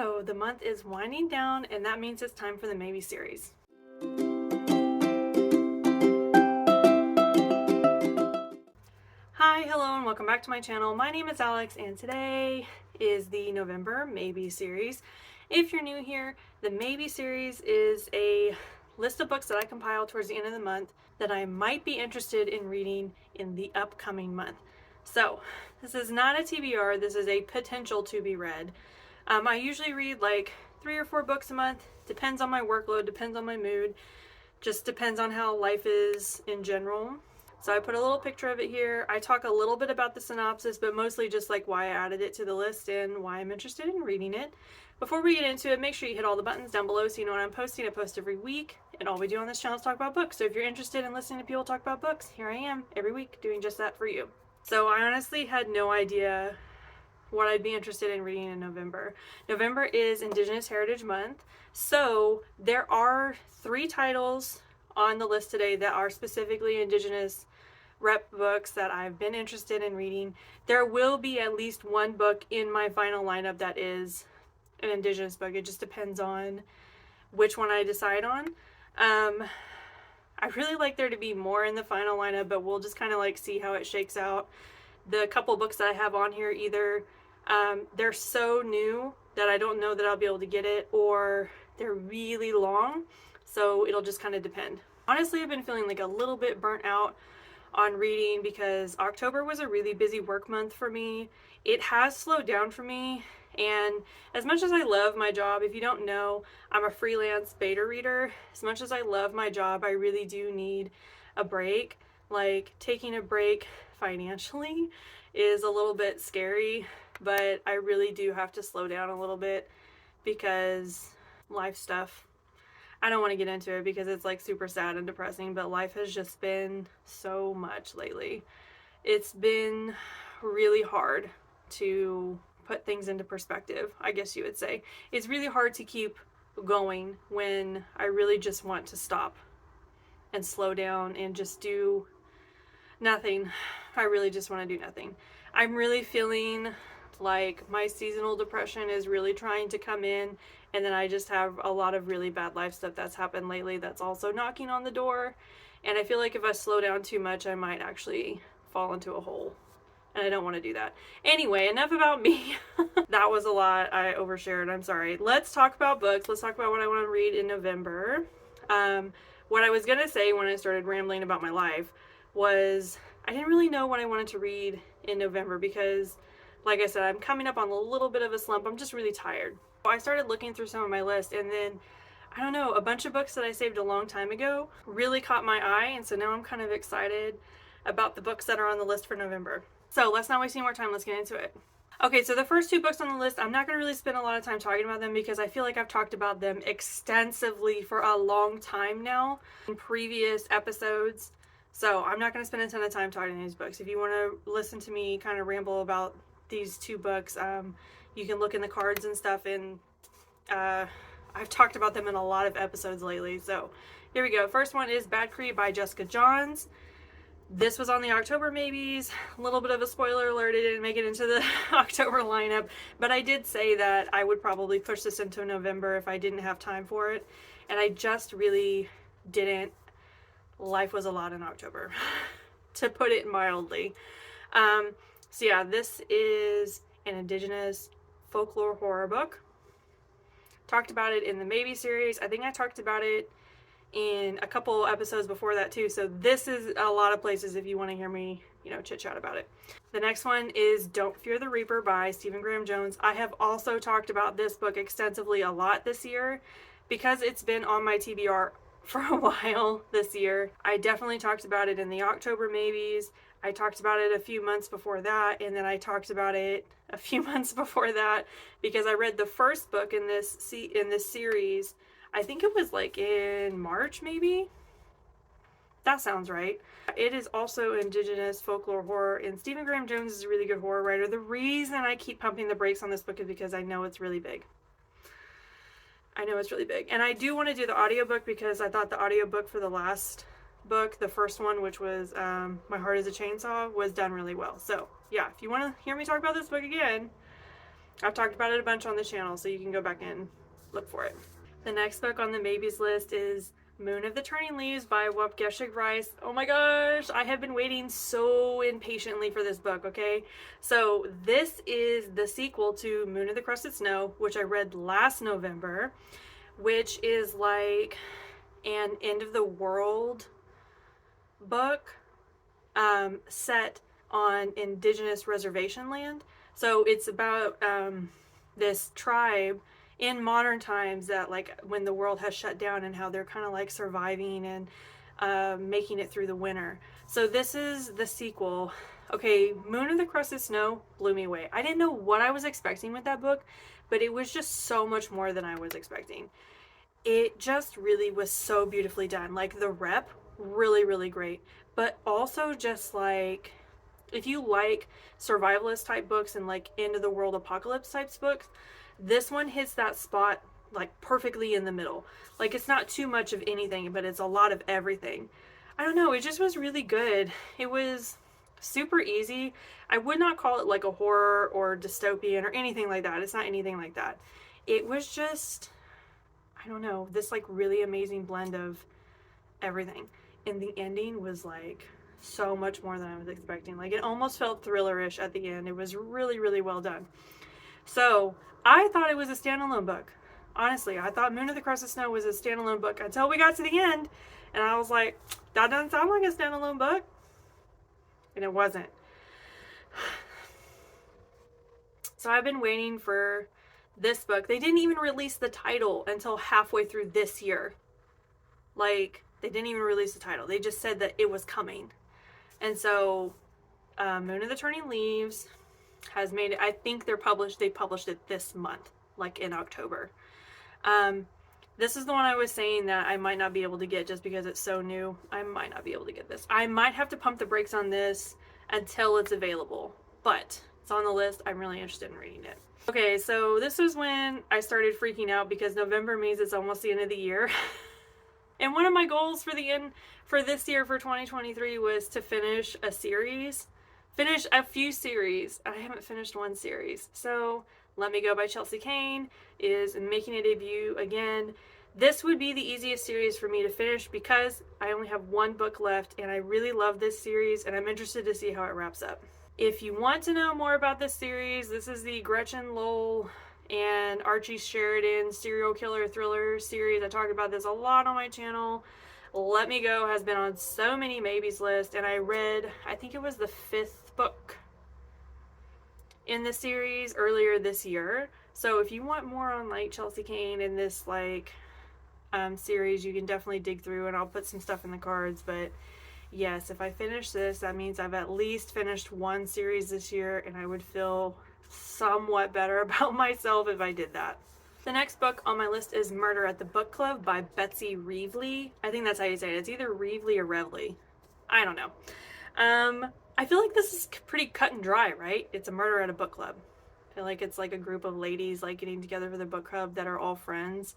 So the month is winding down, and that means it's time for the Maybe series. Hi, hello, and welcome back to my channel. My name is Alex, and today is the November Maybe series. If you're new here, the Maybe series is a list of books that I compile towards the end of the month that I might be interested in reading in the upcoming month. So this is not a TBR, this is a potential to be read. I usually read like 3 or 4 books a month, depends on my workload, depends on my mood, just depends on how life is in general. So I put a little picture of it here. I talk a little bit about the synopsis, but mostly just like why I added it to the list and why I'm interested in reading it. Before we get into it, make sure you hit all the buttons down below so you know when I'm posting. I post every week, and all we do on this channel is talk about books. So if you're interested in listening to people talk about books, here I am every week doing just that for you. So I honestly had no idea what I'd be interested in reading in November. November is Indigenous Heritage Month, so there are 3 titles on the list today that are specifically Indigenous rep books that I've been interested in reading. There will be at least 1 book in my final lineup that is an Indigenous book. It just depends on which one I decide on. I really like there to be more in the final lineup, but we'll just kind of like see how it shakes out. The couple books that I have on here, either they're so new that I don't know that I'll be able to get it, or they're really long, so it'll just kind of depend. Honestly, I've been feeling like a little bit burnt out on reading because October was a really busy work month for me. It has slowed down for me, and as much as I love my job, if you don't know, I'm a freelance beta reader. As much as I love my job, I really do need a break. Like, taking a break financially is a little bit scary, but I really do have to slow down a little bit because life stuff. I don't want to get into it because it's like super sad and depressing, but life has just been so much lately. It's been really hard to put things into perspective, I guess you would say. It's really hard to keep going when I really just want to stop and slow down and just do nothing. I really just want to do nothing. I'm really feeling like my seasonal depression is really trying to come in, and then I just have a lot of really bad life stuff that's happened lately that's also knocking on the door, and I feel like if I slow down too much I might actually fall into a hole, and I don't want to do that. Anyway, enough about me. That was a lot. I overshared. I'm sorry. Let's talk about books. Let's talk about what I want to read in November. What I was gonna say when I started rambling about my life was I didn't really know what I wanted to read in November because, like I said, I'm coming up on a little bit of a slump. I'm just really tired. I started looking through some of my list, and then, I don't know, a bunch of books that I saved a long time ago really caught my eye, and so now I'm kind of excited about the books that are on the list for November. So let's not waste any more time, let's get into it. Okay, so the first 2 books on the list, I'm not going to really spend a lot of time talking about them because I feel like I've talked about them extensively for a long time now in previous episodes. So I'm not going to spend a ton of time talking these books. If you want to listen to me kind of ramble about these 2 books, you can look in the cards and stuff, and I've talked about them in a lot of episodes lately. So here we go. First one is Bad Cree by Jessica Johns. This was on the October Maybes. A little bit of a spoiler alert, it didn't make it into the October lineup, but I did say that I would probably push this into November if I didn't have time for it, and I just really didn't. Life was a lot in October, to put it mildly. So yeah, this is an Indigenous folklore horror book. Talked about it in the Maybe series. I think I talked about it in a couple episodes before that too. So this is a lot of places if you want to hear me, chit chat about it. The next one is Don't Fear the Reaper by Stephen Graham Jones. I have also talked about this book extensively a lot this year because it's been on my TBR for a while this year. I definitely talked about it in the October Maybes. I talked about it a few months before that, and then I talked about it a few months before that because I read the first book in this series. I think it was like in March, maybe? That sounds right. It is also Indigenous folklore horror, and Stephen Graham Jones is a really good horror writer. The reason I keep pumping the brakes on this book is because I know it's really big. And I do want to do the audiobook because I thought the audiobook for the last book, the first one, which was My Heart is a Chainsaw, was done really well. So yeah, if you want to hear me talk about this book again, I've talked about it a bunch on the channel, so you can go back and look for it. The next book on the maybes list is Moon of the Turning Leaves by Waubgeshig. Oh my gosh, I have been waiting so impatiently for this book, okay? So this is the sequel to Moon of the Crusted Snow, which I read last November, which is like an end of the world book set on indigenous reservation land. So it's about this tribe in modern times that, like, when the world has shut down, and how they're kind of like surviving and making it through the winter. So this is the sequel. Okay, Moon of the Crusted Snow blew me away. I didn't know what I was expecting with that book, but it was just so much more than I was expecting. It just really was so beautifully done. Like, the rep, really, really great. But also just like, if you like survivalist type books and like end of the world apocalypse types books, this one hits that spot like perfectly in the middle. Like, it's not too much of anything, but it's a lot of everything. I don't know, it just was really good. It was super easy. I would not call it like a horror or dystopian or anything like that. It's not anything like that. It was just, I don't know, this like really amazing blend of everything. And the ending was like so much more than I was expecting. Like, it almost felt thriller-ish at the end. It was really, really well done. So I thought it was a standalone book. Honestly, I thought Moon of the Crusted Snow was a standalone book until we got to the end, and I was like, that doesn't sound like a standalone book. And it wasn't. So I've been waiting for this book. They didn't even release the title until halfway through this year. Like, they didn't even release the title. They just said that it was coming. And so Moon of the Turning Leaves has made it. I think they published it this month, like in October. This is the one I was saying that I might not be able to get just because it's so new. I might not be able to get this. I might have to pump the brakes on this until it's available, but it's on the list. I'm really interested in reading it. Okay, so this was when I started freaking out because November means it's almost the end of the year. And one of my goals for this year, for 2023, was to finish a few series. I haven't finished one series. So Let Me Go by Chelsea Cain is making a debut again. This would be the easiest series for me to finish because I only have one book left, and I really love this series, and I'm interested to see how it wraps up. If you want to know more about this series, this is the Gretchen Lowell and Archie Sheridan serial killer thriller series. I talked about this a lot on my channel. Let Me Go has been on so many maybes lists, and I read, I think it was the 5th book in the series earlier this year. So if you want more on like Chelsea Cain and this like series, you can definitely dig through, and I'll put some stuff in the cards. But yes, if I finish this, that means I've at least finished one series this year, and I would feel somewhat better about myself if I did that. The next book on my list is Murder at the Book Club by Betsy Reavley. I think that's how you say it. It's either Reavley or Reavley. I don't know. I feel like this is pretty cut and dry, right? It's a murder at a book club. I feel like it's like a group of ladies like getting together for the book club that are all friends,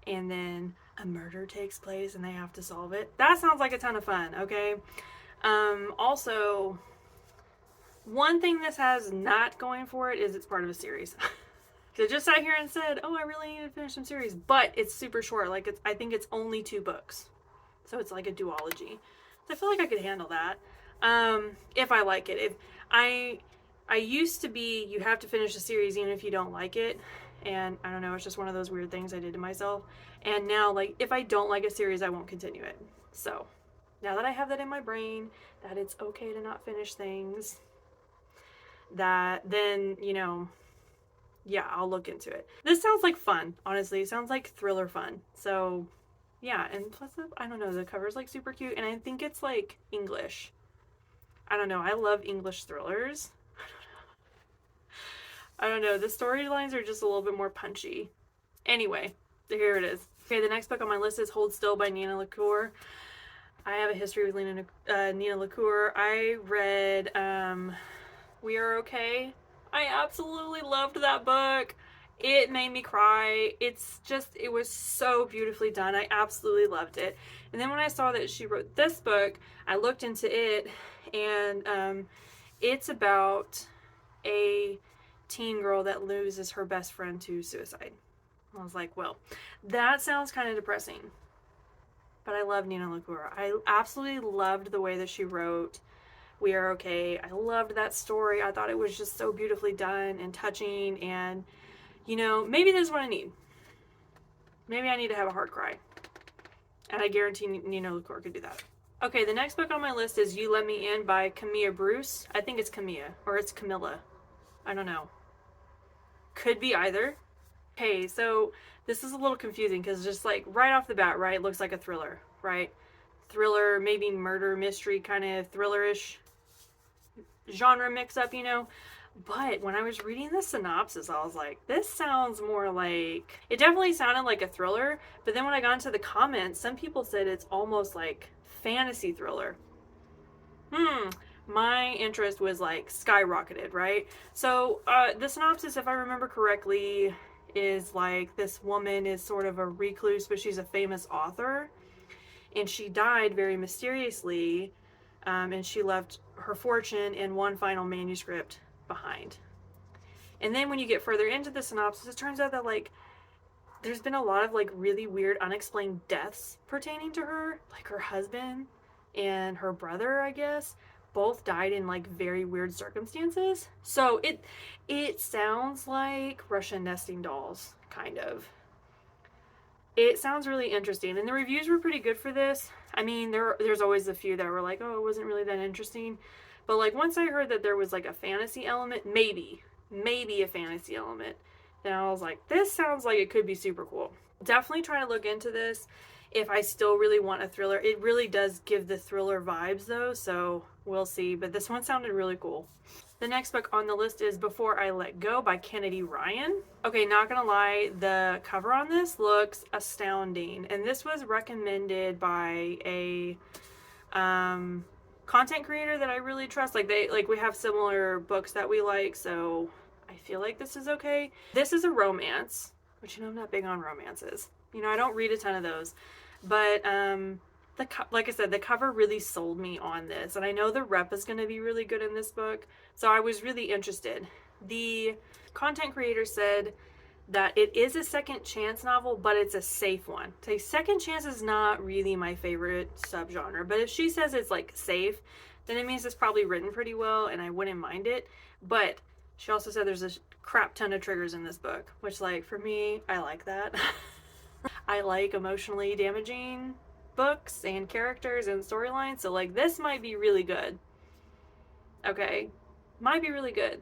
and then a murder takes place and they have to solve it. That sounds like a ton of fun, okay? Also, one thing this has not going for it is it's part of a series. I just sat here and said, oh, I really need to finish some series, but it's super short. Like, I think it's only 2 books, so it's like a duology. So I feel like I could handle that if I like it. If I used to be, you have to finish a series even if you don't like it, and I don't know, it's just one of those weird things I did to myself. And now, like, if I don't like a series, I won't continue it. So now that I have that in my brain, that it's okay to not finish things, that then, you know, yeah, I'll look into it. This sounds like fun, honestly. It sounds like thriller fun. So yeah, and plus, I don't know, the cover's like super cute, and I think it's like English. I don't know, I love English thrillers. I don't know, the storylines are just a little bit more punchy. Anyway, here it is. Okay, the next book on my list is Hold Still by Nina LaCour. I have a history with Nina LaCour. I read We Are Okay. I absolutely loved that book. It made me cry. It's just, it was so beautifully done. I absolutely loved it. And then when I saw that she wrote this book, I looked into it, and it's about a teen girl that loses her best friend to suicide. I was like, well, that sounds kind of depressing. But I love Nina LaCour. I absolutely loved the way that she wrote We Are Okay. I loved that story. I thought it was just so beautifully done and touching. And, you know, maybe this is what I need. Maybe I need to have a hard cry. And I guarantee Nina LaCour could do that. Okay, the next book on my list is You Let Me In by Camilla Bruce. I think it's Camilla, or it's Camilla. I don't know. Could be either. Okay, so this is a little confusing because just like right off the bat, right, it looks like a thriller, right? Thriller, maybe murder, mystery, kind of thriller-ish genre mix-up, you know? But when I was reading the synopsis, I was like, this sounds more like... It definitely sounded like a thriller, but then when I got into the comments, some people said it's almost like fantasy thriller. My interest was like skyrocketed, right? So the synopsis, if I remember correctly, is like this woman is sort of a recluse, but she's a famous author, and she died very mysteriously, and she left her fortune and one final manuscript behind. And then when you get further into the synopsis, it turns out that like there's been a lot of like really weird unexplained deaths pertaining to her, like her husband and her brother, I guess, both died in like very weird circumstances. So it sounds like Russian nesting dolls, kind of. It sounds really interesting, and the reviews were pretty good for this. I mean, there's always a few that were like, oh, it wasn't really that interesting. But like once I heard that there was like a fantasy element, maybe a fantasy element, then I was like, this sounds like it could be super cool. Definitely try to look into this if I still really want a thriller. It really does give the thriller vibes though, so we'll see. But this one sounded really cool. The next book on the list is Before I Let Go by Kennedy Ryan. Okay, not gonna lie, the cover on this looks astounding. And this was recommended by a content creator that I really trust. Like we have similar books that we like, so I feel like this is okay. This is a romance, which, you know, I'm not big on romances. You know, I don't read a ton of those. But like I said, the cover really sold me on this, and I know the rep is going to be really good in this book, so I was really interested. The content creator said that it is a second chance novel, but it's a safe one. So second chance is not really my favorite subgenre, but if she says it's like safe, then it means it's probably written pretty well, and I wouldn't mind it. But she also said there's a crap ton of triggers in this book, which, like, for me, I like that. I like emotionally damaging books and characters and storylines, so like this might be really good. Okay, might be really good.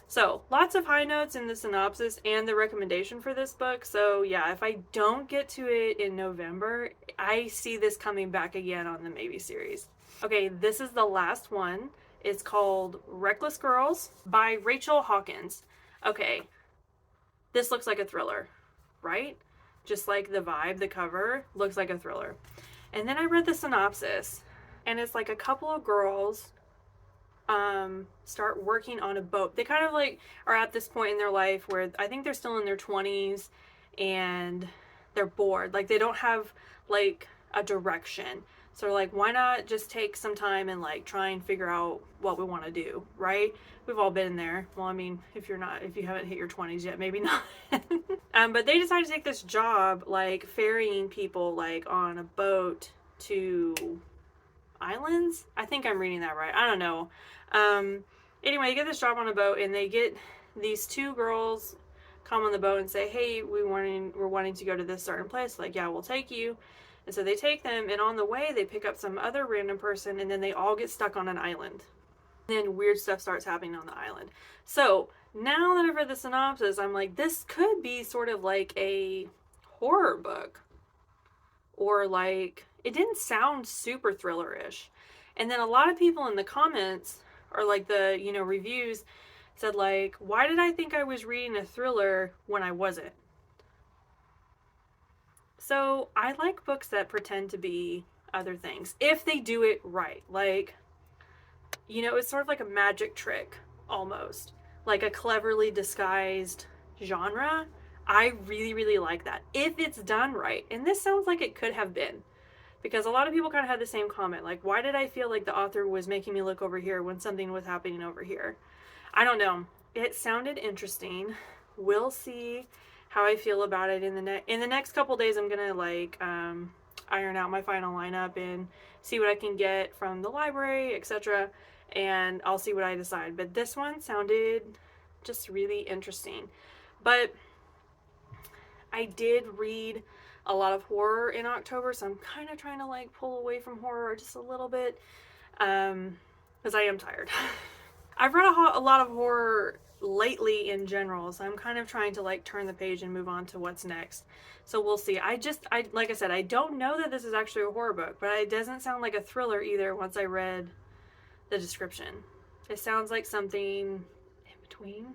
So lots of high notes in the synopsis and the recommendation for this book. So yeah, if I don't get to it in November, I see this coming back again on the Maybe series. Okay, this is the last one. It's called Reckless Girls by Rachel Hawkins. Okay, this looks like a thriller, right? Just like the vibe, the cover looks like a thriller. And then I read the synopsis, and it's like a couple of girls start working on a boat. They kind of like are at this point in their life where I think they're still in their 20s and they're bored. Like they don't have like a direction. So they're like, why not just take some time and like try and figure out what we want to do, right? We've all been there. Well, I mean, if you haven't hit your 20s yet, maybe not. But they decided to take this job, like ferrying people like on a boat to islands. I think I'm reading that right. I don't know. Anyway, they get this job on a boat, and they get these two girls come on the boat and say, hey, we're wanting to go to this certain place. Like, yeah, we'll take you. And so they take them, and on the way they pick up some other random person, and then they all get stuck on an island. Then weird stuff starts happening on the island. So now that I've read the synopsis, I'm like, this could be sort of like a horror book. Or like, it didn't sound super thriller-ish. And then a lot of people in the comments, or like the, you know, reviews, said like, why did I think I was reading a thriller when I wasn't? So I like books that pretend to be other things, if they do it right. Like, you know, it's sort of like a magic trick, almost. Like a cleverly disguised genre. I really, really like that, if it's done right. And this sounds like it could have been. Because a lot of people kind of had the same comment. Like, why did I feel like the author was making me look over here when something was happening over here? I don't know. it sounded interesting. We'll see how I feel about it in the next couple days. I'm gonna like iron out my final lineup and see what I can get from the library, etc. And I'll see what I decide. But this one sounded just really interesting. But I did read a lot of horror in October, so I'm kind of trying to like pull away from horror just a little bit, because I am tired. I've read a lot of horror lately in general, so I'm kind of trying to like turn the page and move on to what's next. So we'll see. I like I said, I don't know that this is actually a horror book, but it doesn't sound like a thriller either once I read the description. It sounds like something in between.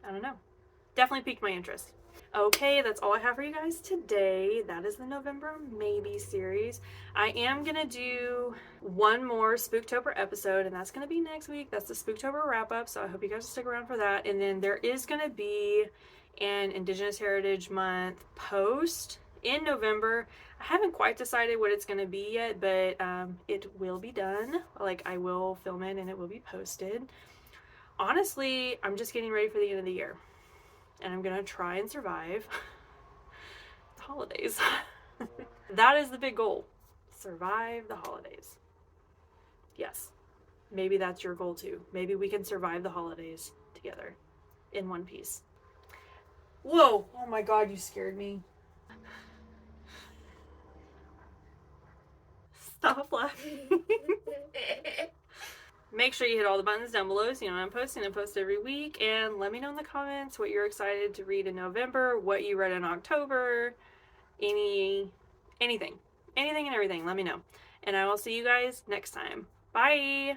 I don't know. Definitely piqued my interest. Okay, that's all I have for you guys today. That is the November Maybe series. I am going to do one more Spooktober episode, and that's going to be next week. That's the Spooktober wrap-up, so I hope you guys will stick around for that. And then there is going to be an Indigenous Heritage Month post in November. I haven't quite decided what it's going to be yet, but it will be done. Like, I will film it, and it will be posted. Honestly, I'm just getting ready for the end of the year. And I'm gonna try and survive the holidays. That is the big goal. Survive the holidays. Yes. Maybe that's your goal too. Maybe we can survive the holidays together in one piece. Whoa! Oh my god, you scared me. Stop laughing. Make sure you hit all the buttons down below so you know I'm posting. I post every week. And let me know in the comments what you're excited to read in November, what you read in October, anything and everything. Let me know. And I will see you guys next time. Bye!